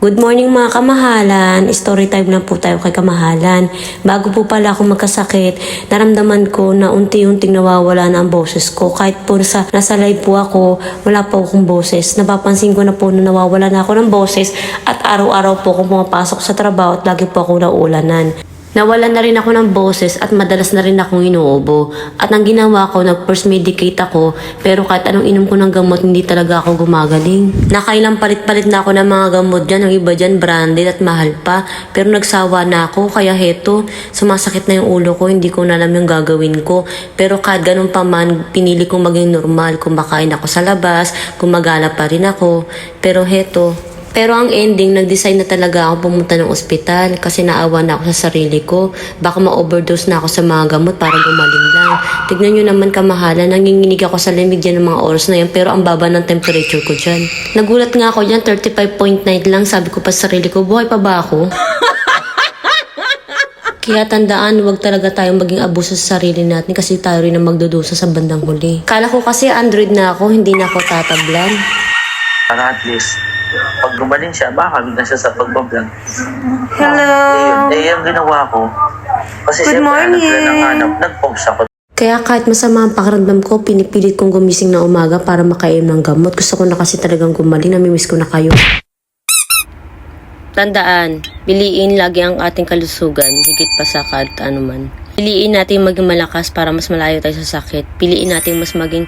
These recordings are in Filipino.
Good morning mga kamahalan. Story time na po tayo kay kamahalan. Bago po pala ako magkasakit, naramdaman ko na unti-unting nawawala na ang boses ko. Kahit po nasa live po ako, wala po akong boses. Napapansin ko na po na nawawala na ako ng boses at araw-araw po akong pumapasok sa trabaho at lagi po ako naulanan. Nawalan na rin ako ng boses at madalas na rin akong inuubo. At ang ginawa ko, nag-first medicate ako, pero kahit anong inom ko ng gamot, hindi talaga ako gumagaling. Nakailang palit-palit na ako ng mga gamot dyan, ang iba dyan branded at mahal pa. Pero nagsawa na ako, kaya heto, sumasakit na yung ulo ko, hindi ko na alam yung gagawin ko. Pero kahit ganun pa man, pinili kong maging normal, kumakain ako sa labas, gumagala pa rin ako. Pero ang ending, nag-decide na talaga ako pumunta ng ospital kasi naawa na ako sa sarili ko. Baka ma-overdose na ako sa mga gamot para gumaling lang. Tignan nyo naman kamahalan, nanginginig ako sa lamig dyan ng mga oras na yan pero ang baba ng temperature ko dyan. Nagulat nga ako dyan, 35.9 lang. Sabi ko pa sa sarili ko, buhay pa ba ako? Kaya tandaan, huwag talaga tayong maging abuso sa sarili natin kasi tayo rin ang magdudusa sa bandang huli. Kala ko kasi Android na ako, hindi na ako tatablan. Para at least, pag gumaling siya, baka na siya sa pagbablog. Hello! Yung ginawa ko. Kasi Good morning! Nag-post ako. Kaya kahit masama ang pakiramdam ko, pinipilit kong gumising na umaga para makainom ng gamot. Gusto ko na kasi talagang gumaling, namimiss ko na kayo. Tandaan, piliin lagi ang ating kalusugan, higit pa sa kahit anuman. Piliin natin maging malakas para mas malayo tayo sa sakit. Piliin natin mas maging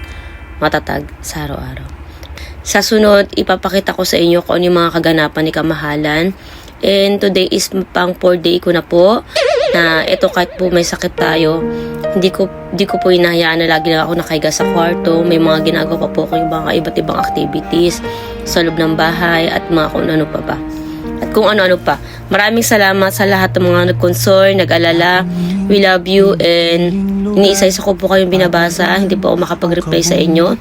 matatag sa araw-araw. Sa sunod, ipapakita ko sa inyo kung ano yung mga kaganapan ni Kamahalan. And today is pang 4th day ko na po. Na ito kahit po may sakit tayo, hindi ko po hinahayaan na lagi lang ako nakahiga sa kwarto. May mga ginagawa pa po ko yung mga iba't ibang activities sa loob ng bahay at mga kung ano pa ba. At kung ano-ano pa. Maraming salamat sa lahat ng mga nag-concern, nag-alala. We love you and iniisa-isa ko po kayong binabasa. Hindi po ako makapag-reply sa inyo.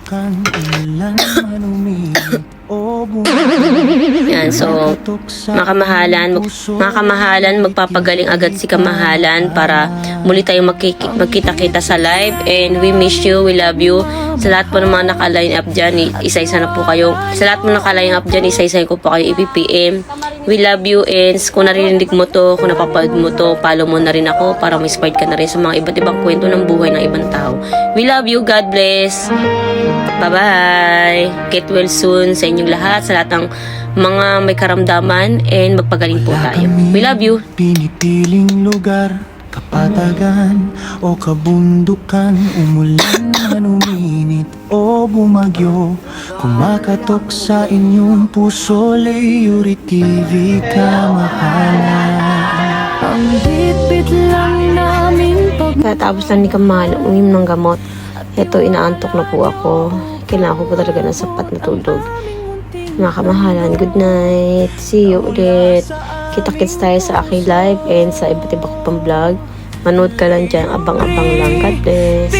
Yan, so mga kamahalan, magpapagaling agad si Kamahalan para muli tayong magkita-kita sa live. And we miss you, we love you. Sa lahat po ng mga naka-line up dyan, isa-isa na po kayo. Sa lahat po naka-line up dyan, isa-isa ko po kayo i-PPM. We love you, and kung narinig mo to, kung napapanood mo to, follow mo na rin ako para ma-inspired ka na rin sa mga iba't ibang kwento ng buhay ng ibang tao. We love you, God bless. Bye-bye. Get well soon sa inyong lahat, sa lahat ng mga may karamdaman, and magpagaling po tayo. We love you. Pinipiling lugar, kapatagan o kabundukan, umulan man uminit o bumagyo, kumakatok sa inyong puso, Leyuri TV Kamahalan. Ang bitbit lang namin Katapos lang ni Kamahalan uminom ng gamot. Ito, inaantok na po ako. Kailangan ko po talaga ng sapat na tulog. Mga kamahalan, good night. See you ulit. Kita-kits tayo sa aking live and sa iba't iba ko pang vlog. Manood ka lang dyan, abang-abang lang. God bless.